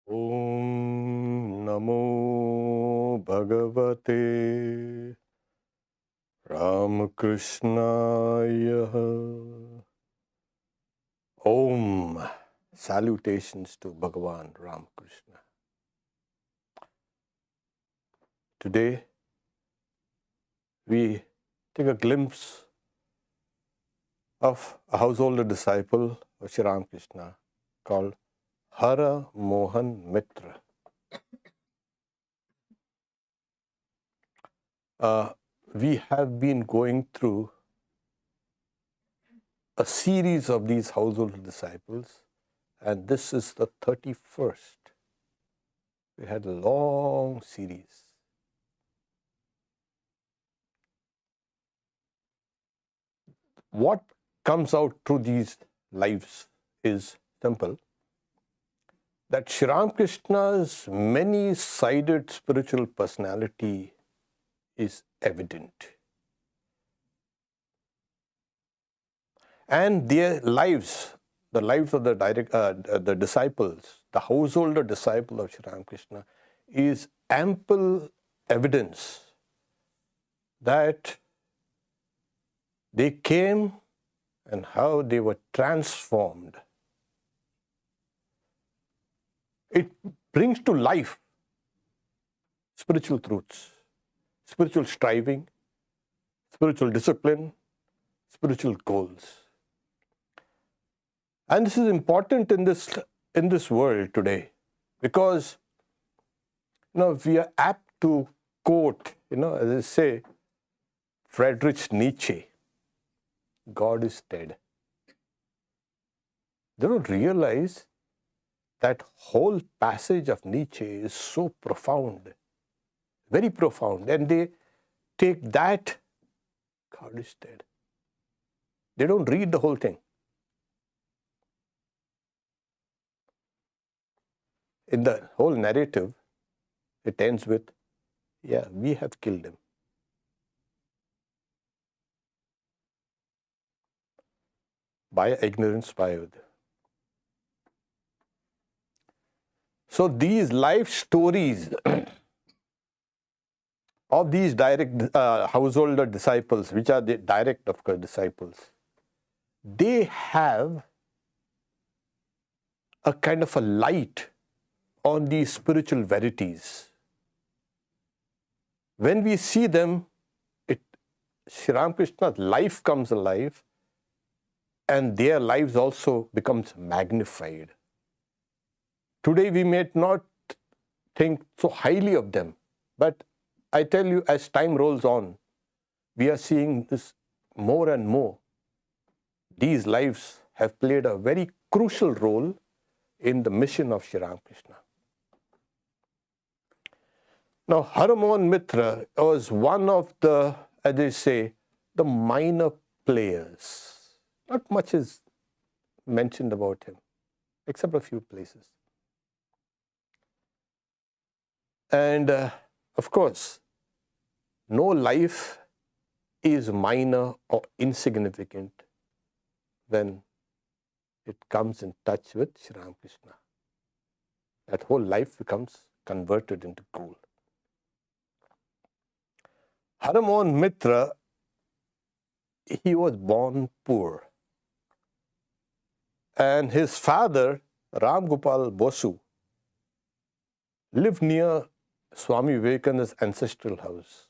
Om Namo Bhagavate Ramakrishnaaya. Om. Salutations to Bhagavan Ramakrishna. Today we take a glimpse of a householder disciple of Sri Ramakrishna called Haramohan Mitra. We have been going through a series of these householder disciples, and this is the 31st. We had a long series. What comes out through these lives is simple, that Sri Ramakrishna's many-sided spiritual personality is evident. And their lives, the lives of the disciples, the householder disciple of Sri Ramakrishna, is ample evidence that they came and how they were transformed. It brings to life spiritual truths, spiritual striving, spiritual discipline, spiritual goals. And this is important in this world today, because we are apt to quote, as I say, Friedrich Nietzsche, God is dead. They don't realize that whole passage of Nietzsche is so profound, very profound, and they take that, God is dead. They don't read the whole thing. In the whole narrative, it ends with, yeah, we have killed him. By ignorance, by other. So these life stories of these direct householder disciples, which are the direct, of course, disciples, they have a kind of a light on these spiritual verities. When we see them, Sri Ramakrishna's life comes alive, and their lives also becomes magnified. Today we may not think so highly of them, but I tell you, as time rolls on, we are seeing this more and more. These lives have played a very crucial role in the mission of Sri Ramakrishna. Now, Haramohan Mitra was one of the, as they say, the minor players. Not much is mentioned about him, except a few places. And of course, no life is minor or insignificant when it comes in touch with Sri Ramakrishna. That whole life becomes converted into gold. Haramohan Mitra, he was born poor. And his father, Ram Gopal Bosu, lived near Swami Vivekananda's ancestral house.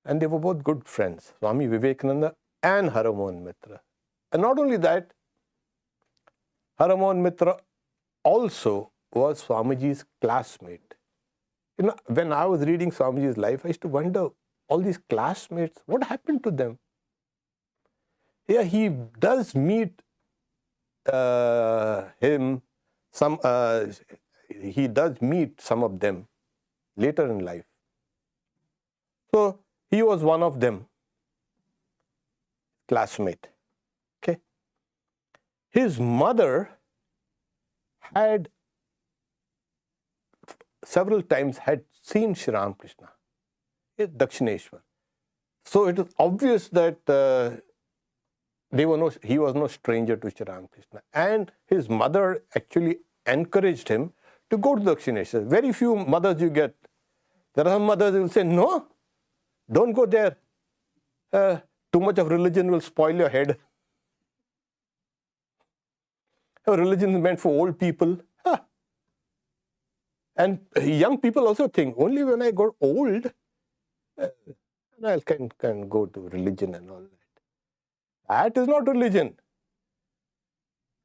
And they were both good friends, Swami Vivekananda and Haramohan Mitra. And not only that, Haramohan Mitra also was Swamiji's classmate. When I was reading Swamiji's life, I used to wonder, all these classmates, what happened to them? Yeah, he does meet he does meet some of them later in life. So he was one of them, classmate. Okay. His mother had several times seen Sri Ramakrishna, Dakshineshwar. So it is obvious that he was no stranger to Sri Ramakrishna. And his mother actually encouraged him to go to Dakshineshwar. Very few mothers you get. There are some mothers who will say, no, don't go there. Too much of religion will spoil your head. Religion is meant for old people. And young people also think, only when I got old, I can go to religion and all that. That is not religion.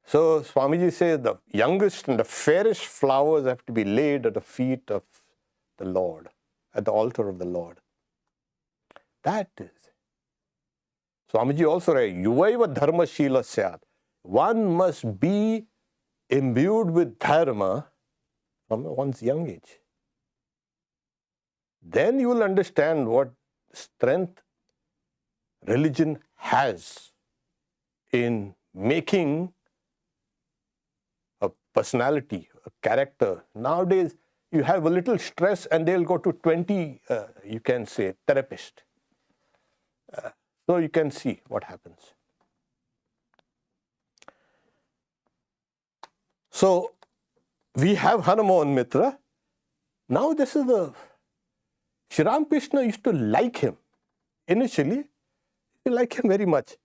So Swamiji says the youngest and the fairest flowers have to be laid at the feet of the Lord, at the altar of the Lord. That is. Swamiji also writes, Yuvaiva dharma shila syat. One must be imbued with dharma from one's young age. Then you will understand what strength religion has in making a personality, a character. Nowadays, you have a little stress and they'll go to 20, you can say, therapist. So you can see what happens. So we have Haramohan Mitra. Now this is the... Sri Ramakrishna used to like him. Initially, he liked him very much.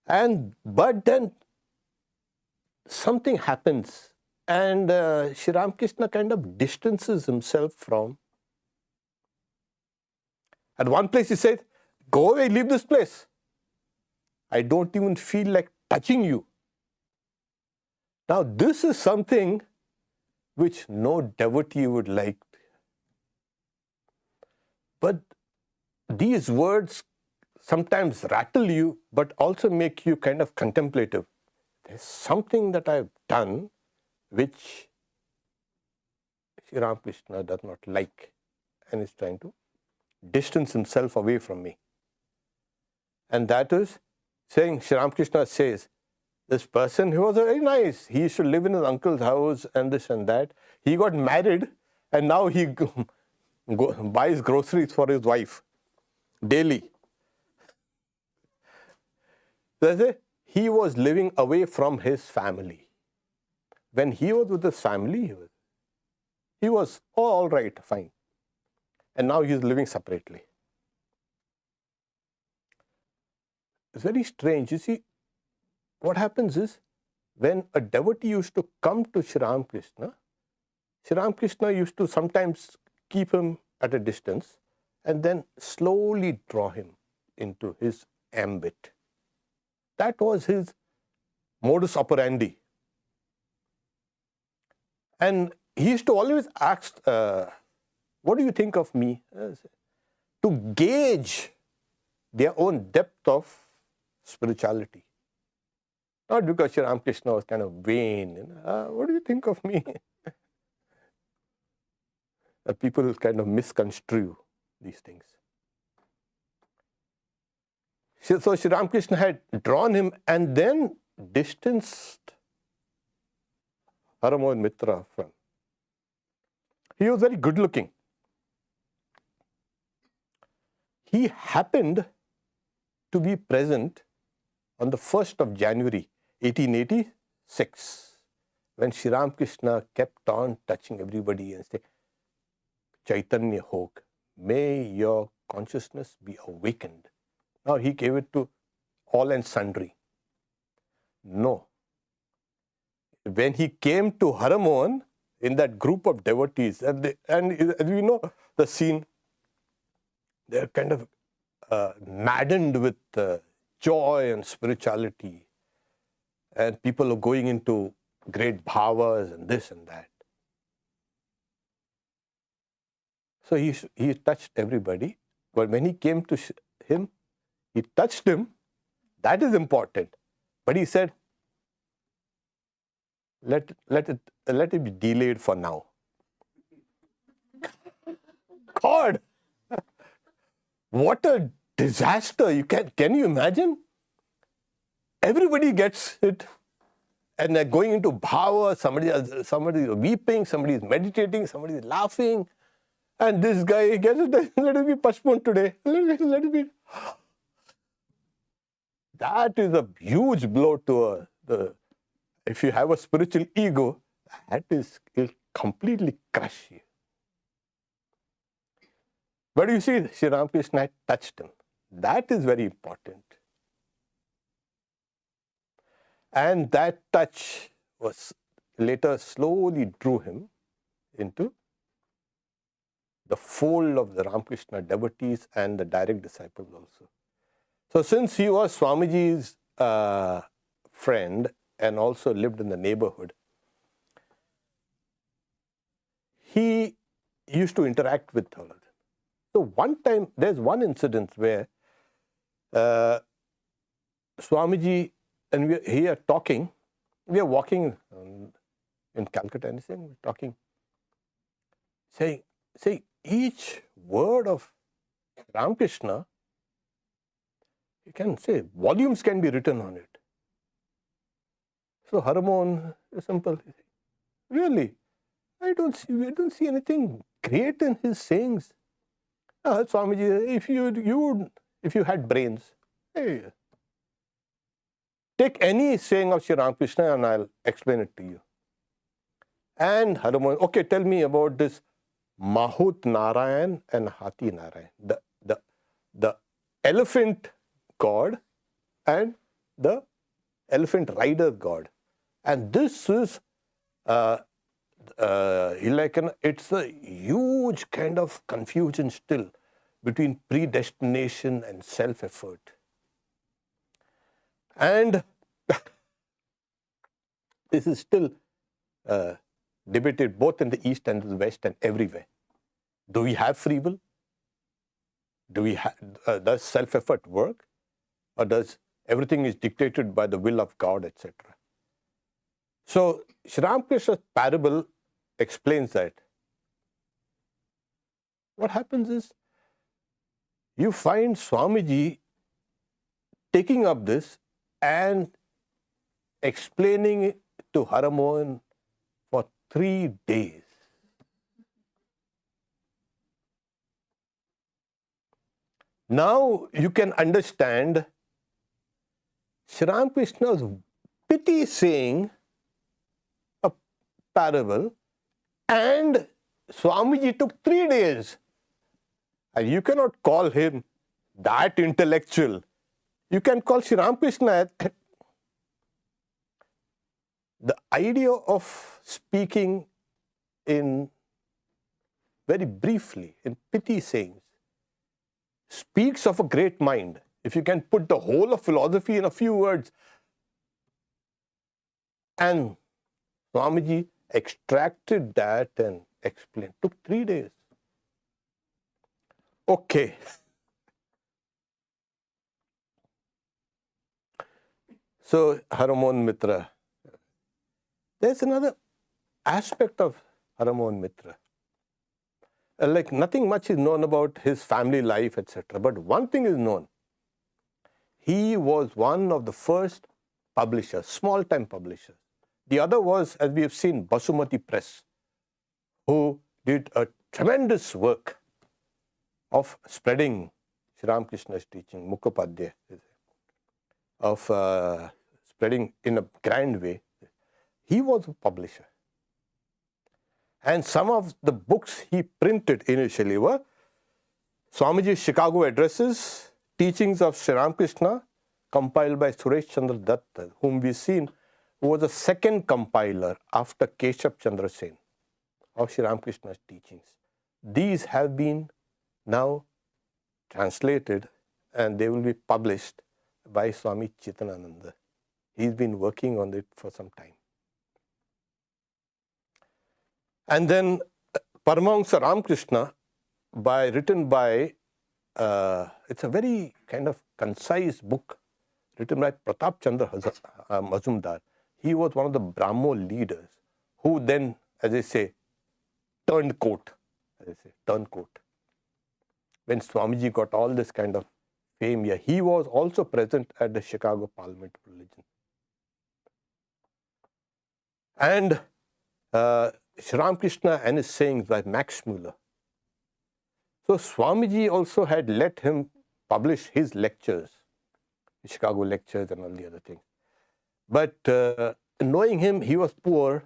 But then something happens and Sri Ramakrishna kind of distances himself from. At one place he said, go away, leave this place. I don't even feel like touching you. Now this is something which no devotee would like. But these words sometimes rattle you, but also make you kind of contemplative. There's something that I've done which Sri Ramakrishna does not like and is trying to distance himself away from me. And that is saying, Sri Ramakrishna says, this person, he was very nice. He used to live in his uncle's house and this and that. He got married and now he buys groceries for his wife daily. So he was living away from his family. When he was with his family, he was all right, fine. And now he is living separately. It's very strange. You see, what happens is, when a devotee used to come to Sri Ramakrishna used to sometimes keep him at a distance and then slowly draw him into his ambit. That was his modus operandi. And he used to always ask, what do you think of me? To gauge their own depth of spirituality. Not because Sri Ramakrishna was kind of vain. What do you think of me? People kind of misconstrue these things. So Sri Ramakrishna had drawn him and then distanced Haramohan Mitra from. He was very good looking. He happened to be present on the 1st of January 1886 when Sri Ramakrishna kept on touching everybody and saying, Chaitanya Hok, may your consciousness be awakened. Now he gave it to all and sundry. No. When he came to Haramohan in that group of devotees, and as we know the scene, they're kind of maddened with joy and spirituality. And people are going into great bhavas and this and that. So he touched everybody. But when he came to him, he touched him. That is important. But he said, let it be delayed for now. God! What a disaster. Can you imagine? Everybody gets it. And they're going into bhava, somebody is weeping, somebody is meditating, somebody is laughing. And this guy gets it, let it be postponed today. Let it be. That is a huge blow to if you have a spiritual ego, that will completely crush you. But you see, Sri Ramakrishna had touched him. That is very important. And that touch was later slowly drew him into the fold of the Ramakrishna devotees and the direct disciples also. So since he was Swamiji's friend and also lived in the neighborhood, he used to interact with all of them. So one time, there's one incident where Swamiji and we are here talking, we are walking in Calcutta and we're talking, saying each word of Ramakrishna, you can say volumes can be written on it. So Haramohan is simple. Really, I don't see anything great in his sayings. Swamiji, if you had brains, hey, take any saying of Sri Ramakrishna and I'll explain it to you. And Haramohan, okay, tell me about this Mahut Narayan and Hathi Narayan, the elephant god and the elephant rider god. And this is it's a huge kind of confusion still between predestination and self-effort. And this is still debated both in the East and the West and everywhere. Do we have free will? Does self-effort work? Or does everything is dictated by the will of God, etc.? So Sri Ramakrishna's parable explains that. What happens is, you find Swamiji taking up this and explaining it to Haramohan for 3 days. Now you can understand Sri Ramakrishna's pity saying a parable, and Swamiji took 3 days. And you cannot call him that intellectual. You can call Sri Ramakrishna. The idea of speaking in very briefly, in pity sayings, speaks of a great mind. If you can put the whole of philosophy in a few words. And Swamiji extracted that and explained. Took 3 days. Okay. So Haramohan Mitra. There's another aspect of Haramohan Mitra. Like nothing much is known about his family life, etc. But one thing is known. He was one of the first publishers, small-time publishers. The other was, as we have seen, Basumati Press, who did a tremendous work of spreading Sri Ramakrishna's teaching, Mukhopadhyay, of spreading in a grand way. He was a publisher. And some of the books he printed initially were Swamiji's Chicago Addresses, Teachings of Sri Ramakrishna, compiled by Suresh Chandra Datta, whom we've seen, who was the second compiler after Keshav Chandra Sen of Sri Ramakrishna's teachings. These have been now translated and they will be published by Swami Chitanananda. He's been working on it for some time. And then Paramahamsa Ramakrishna, written by, it's a very kind of concise book written by Pratap Chandra Mazumdar. He was one of the Brahmo leaders who then, as I say, turned coat. When Swamiji got all this kind of fame here, he was also present at the Chicago Parliament of Religion. And Sri Ramakrishna and his sayings by Max Muller. So Swamiji also had let him publish his lectures, the Chicago lectures and all the other things. But knowing him, he was poor,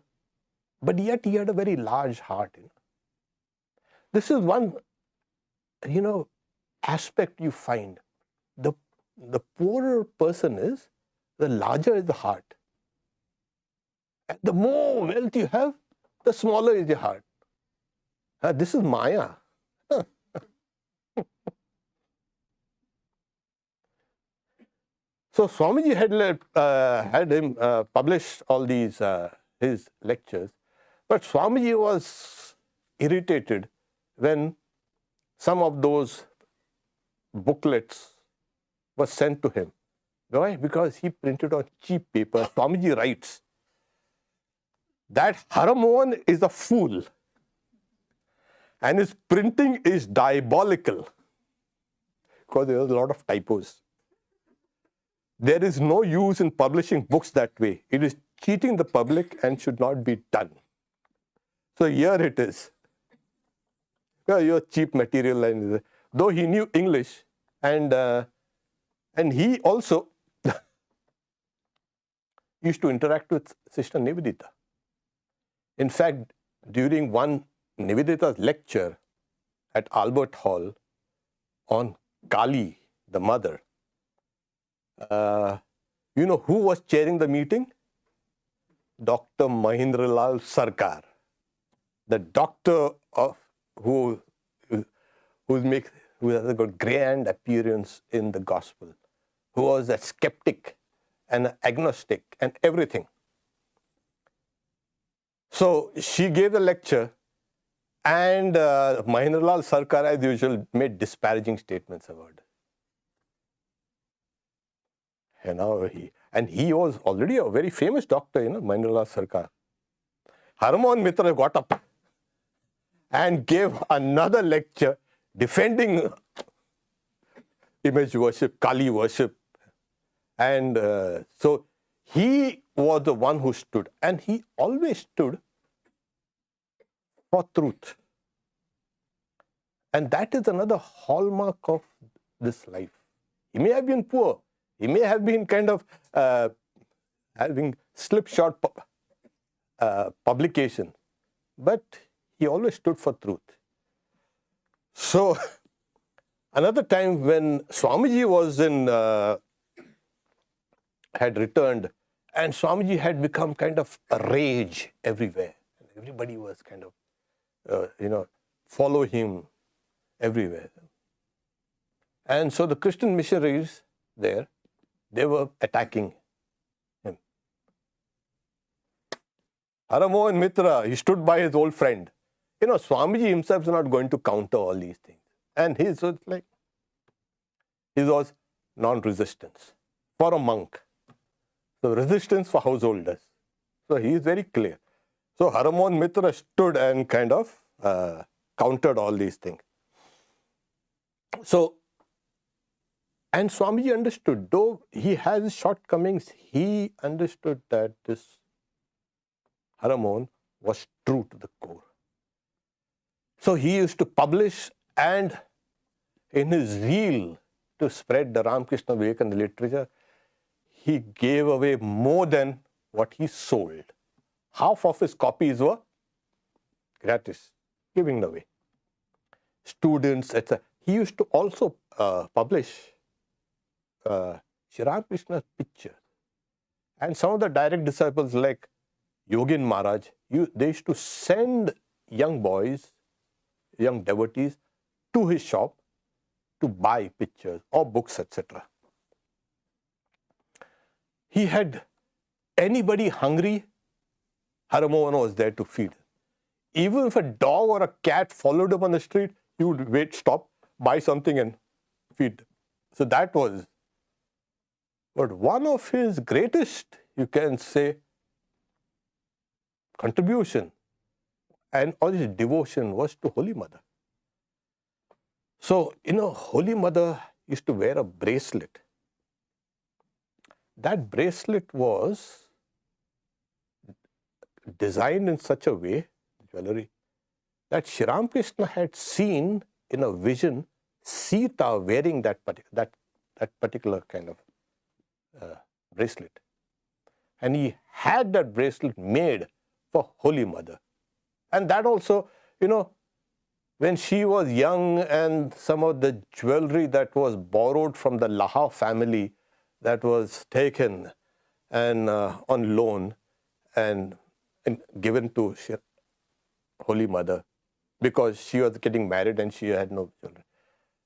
but yet he had a very large heart. This is one, aspect you find. The poorer person is, the larger is the heart. And the more wealth you have, the smaller is your heart. This is Maya. So Swamiji had him publish all these his lectures, but Swamiji was irritated when some of those booklets were sent to him. Why? Because he printed on cheap paper. Swamiji writes that Haramohan is a fool and his printing is diabolical, because there was a lot of typos. There is no use in publishing books that way. It is cheating the public and should not be done. So here it is. Your cheap material, and though he knew English, and he also used to interact with Sister Nivedita. In fact, during one Nivedita's lecture at Albert Hall on Kali, the mother, who was chairing the meeting? Dr. Mahendralal Sarkar, the doctor of who has a grand appearance in the gospel, who was a skeptic and agnostic and everything. So she gave the lecture, and Mahendralal Sarkar, as usual, made disparaging statements about it. He was already a very famous doctor, Mahendralal Sarkar. Haramohan Mitra got up and gave another lecture defending image worship, Kali worship. And so he was the one who stood, and he always stood for truth. And that is another hallmark of this life. He may have been poor. He may have been kind of having slipshod publication, but he always stood for truth. So another time when Swamiji was had returned, and Swamiji had become kind of a rage everywhere. Everybody was kind of, follow him everywhere. And so the Christian missionaries there, they were attacking him. Haramohan Mitra, he stood by his old friend. Swamiji himself is not going to counter all these things. And his was non-resistance for a monk. So resistance for householders. So he is very clear. So Haramohan Mitra stood and kind of countered all these things. So, and Swamiji understood, though he has shortcomings, he understood that this Haramohan was true to the core. So he used to publish, and in his zeal to spread the Ramakrishna Vivekananda literature, he gave away more than what he sold. Half of his copies were gratis, giving away. Students, etc. He used to also publish Sri Ramakrishna's pictures. And some of the direct disciples like Yogin Maharaj, they used to send young boys, young devotees to his shop to buy pictures or books, etc. He had anybody hungry, Haramohan was there to feed. Even if a dog or a cat followed him on the street, he would wait, stop, buy something and feed. So that was. But one of his greatest, you can say, contribution and all his devotion was to Holy Mother. So, Holy Mother used to wear a bracelet. That bracelet was designed in such a way, jewelry, that Sri Ramakrishna had seen in a vision Sita wearing that particular kind of bracelet. And he had that bracelet made for Holy Mother. And that also, when she was young, and some of the jewelry that was borrowed from the Laha family that was taken and on loan and given to Holy Mother, because she was getting married and she had no children.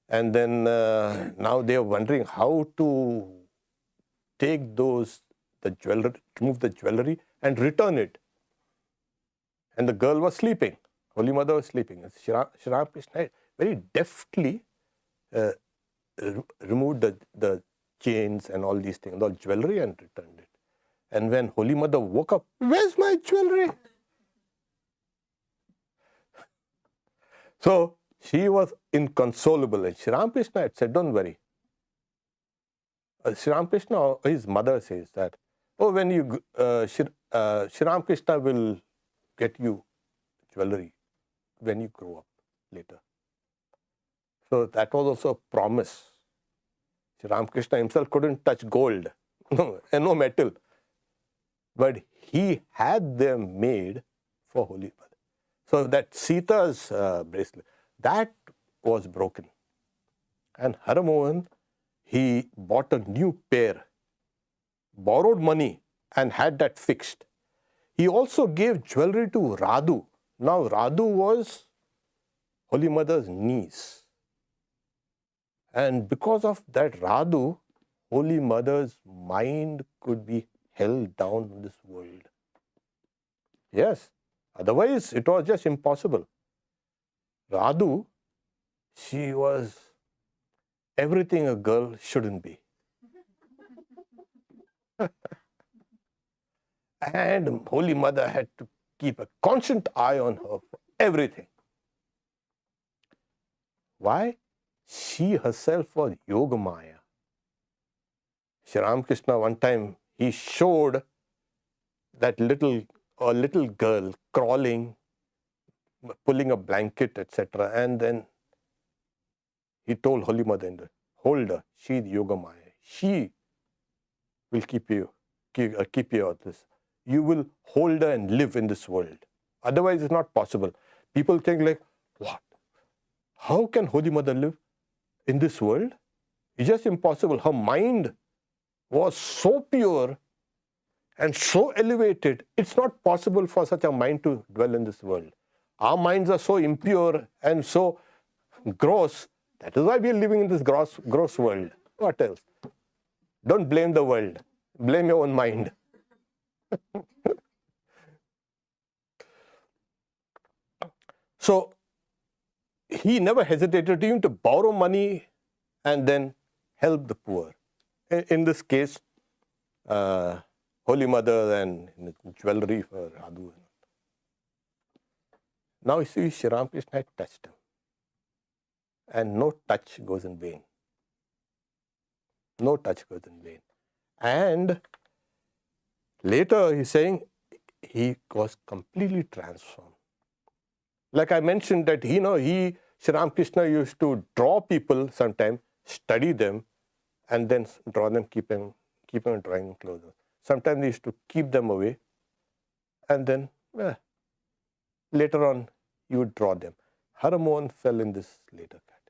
And then now they are wondering how to take the jewelry, remove the jewelry and return it. And the girl was sleeping. Holy Mother was sleeping. And Sri Ramakrishna very deftly removed the chains and all these things, all jewelry, and returned it. And when Holy Mother woke up, where's my jewelry? So she was inconsolable, and Sri Ramakrishna had said, don't worry. Sri Ramakrishna, his mother says that, when you, Sri Ramakrishna will get you jewelry when you grow up later. So that was also a promise. Sri Ramakrishna himself couldn't touch gold, and no metal. But he had them made for Holy Mother. So that Sita's bracelet, that was broken. And Haramohan, he bought a new pair, borrowed money, and had that fixed. He also gave jewelry to Radhu. Now Radhu was Holy Mother's niece. And because of that Radhu, Holy Mother's mind could be held down in this world. Yes, otherwise it was just impossible. Radhu, she was everything a girl shouldn't be. And Holy Mother had to keep a constant eye on her for everything. Why? She herself was Yogamaya. Sri Ramakrishna, one time, he showed that little girl crawling, pulling a blanket, etc. And then he told Holy Mother, hold her, she is Yogamaya. She will keep you out this. You will hold her and live in this world. Otherwise, it's not possible. People think like, what? How can Holy Mother live in this world? It's just impossible. Her mind was so pure and so elevated. It's not possible for such a mind to dwell in this world. Our minds are so impure and so gross. That is why we are living in this gross world. What else? Don't blame the world. Blame your own mind. So he never hesitated even to borrow money and then help the poor. In this case, Holy Mother and jewelry for Radhu. Now you see, Sri Ramakrishna had touched him. And no touch goes in vain. No touch goes in vain. And later he's saying he was completely transformed. Like I mentioned that, Sri Ramakrishna used to draw people sometimes, study them, and then draw them, keep them drawing them closer. Sometimes he used to keep them away, and then later on he would draw them. Haramohan fell in this later cat.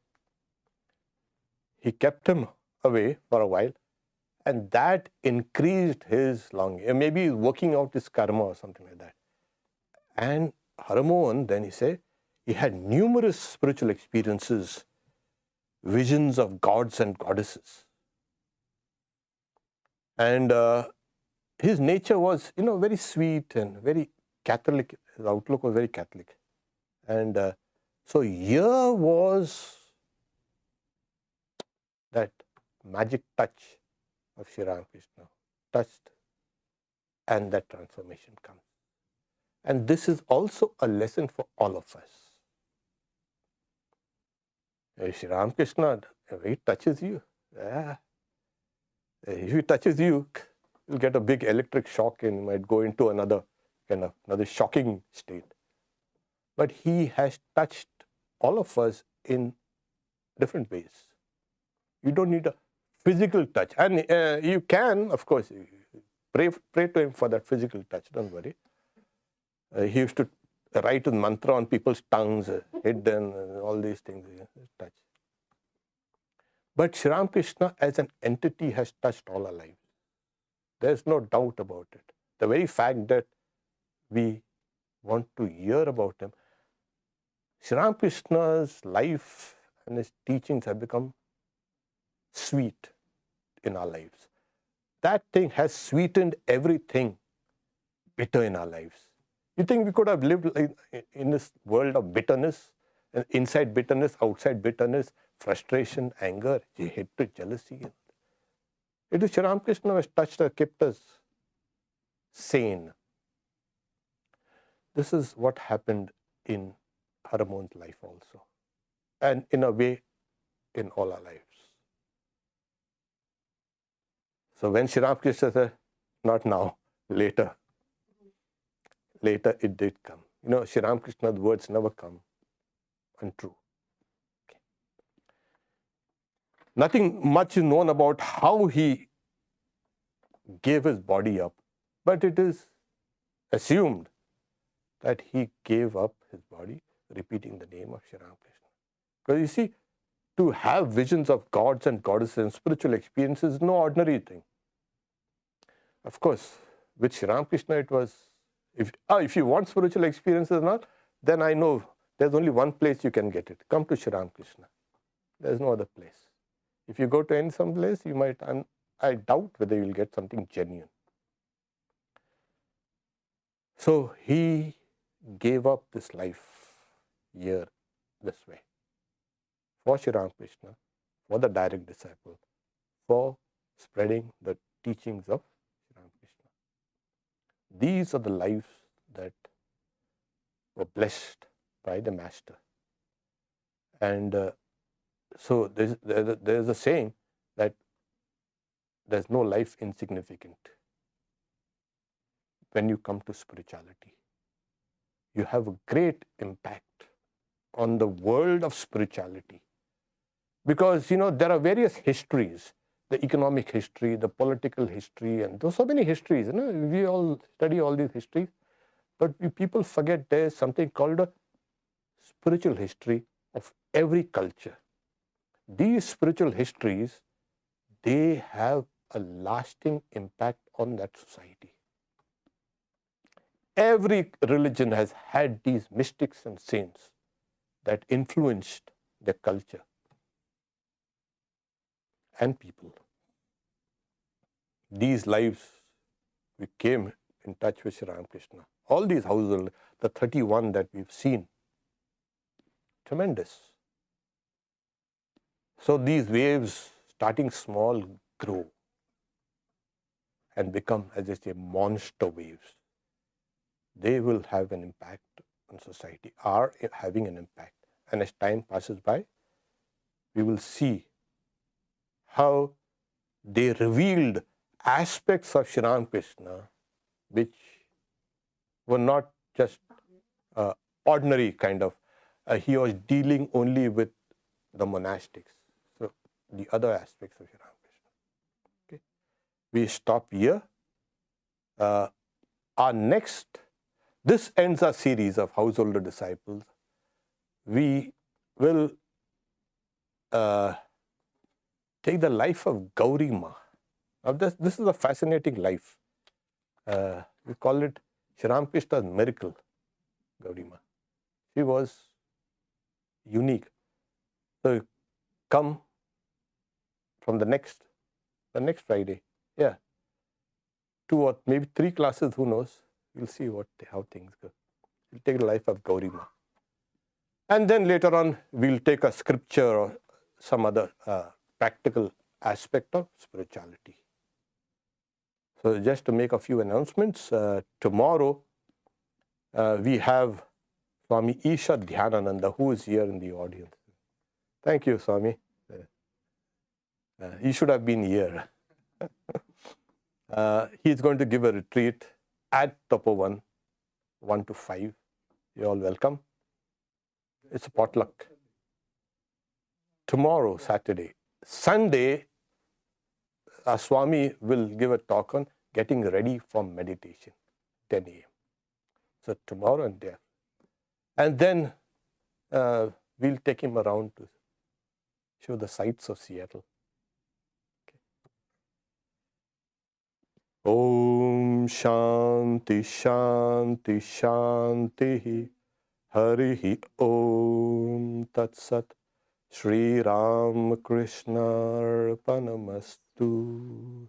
He kept him away for a while, and that increased his longing. Maybe he's working out his karma or something like that. And Haramohan, then he said, he had numerous spiritual experiences, visions of gods and goddesses. And his nature was, very sweet and very Catholic. His outlook was very Catholic. And so here was that magic touch of Sri Ramakrishna, touched, and that transformation comes. And this is also a lesson for all of us. Sri Ramakrishna, if he touches you, if he touches you, you'll get a big electric shock and you might go into another shocking state. But he has touched all of us in different ways. You don't need a physical touch. And you can, of course, pray to him for that physical touch, don't worry. He used to write with mantra on people's tongues, hidden, all these things. Touch. But Sri Ramakrishna as an entity has touched all our lives. There's no doubt about it. The very fact that we want to hear about him, Sri Ramakrishna's life and his teachings have become sweet in our lives. That thing has sweetened everything bitter in our lives. You think we could have lived in this world of bitterness, inside bitterness, outside bitterness, frustration, anger, hatred, jealousy? It is Sri Ramakrishna who has touched us, kept us sane. This is what happened in Haramohan's life also, and in a way, in all our lives. So when Sri Ramakrishna said, not now, later it did come. You know, Sri Ramakrishna's words never come untrue. Okay. Nothing much is known about how he gave his body up, but it is assumed that he gave up his body repeating the name of Sri Ramakrishna. Because you see, to have visions of gods and goddesses and spiritual experiences is no ordinary thing. Of course, with Sri Ramakrishna it was, if you want spiritual experiences or not, then I know there's only one place you can get it. Come to Sri Ramakrishna. There's no other place. If you go to some place, you might, I doubt whether you'll get something genuine. So he gave up this life here this way for Sri Ramakrishna, for the direct disciple, for spreading the teachings of Sri Ramakrishna. These are the lives that were blessed by the Master. And so there's a saying that there's no life insignificant when you come to spirituality. You have a great impact on the world of spirituality. Because, you know, there are various histories, the economic history, the political history, and there's so many histories. You know, we all study all these histories, but people forget there's something called a spiritual history of every culture. These spiritual histories, they have a lasting impact on that society. Every religion has had these mystics and saints that influenced their culture and people. These lives, we came in touch with Sri Ramakrishna. All these households, the 31 that we've seen, tremendous. So these waves, starting small, grow and become, as I say, monster waves. They will have an impact on society, are having an impact. And as time passes by, we will see how they revealed aspects of Sri Ramakrishna which were not just ordinary kind of, he was dealing only with the monastics. So the other aspects of Sri Ramakrishna. Okay. We stop here. Our next, this ends our series of householder disciples. We will take the life of Gauri Ma. Now this is a fascinating life. We call it Sri Ramakrishna's miracle, Gauri Ma. She was unique. So come from the next Friday. Yeah. 2 or maybe 3 classes, who knows? We'll see how things go. We'll take the life of Gauri Ma. And then later on, we'll take a scripture or some other practical aspect of spirituality. So just to make a few announcements, tomorrow we have Swami Isha Dhyanananda, who is here in the audience. Thank you, Swami. You should have been here. He's going to give a retreat at Tapovan, 1 to 5. You're all welcome. It's a potluck. Tomorrow, Saturday. Sunday, our Swami will give a talk on getting ready for meditation, 10 a.m. So tomorrow and day. And then we'll take him around to show the sights of Seattle. Okay. Om Shanti Shanti Shanti Harihi Om Tat Sat Sri Ramakrishna Arpanamastu.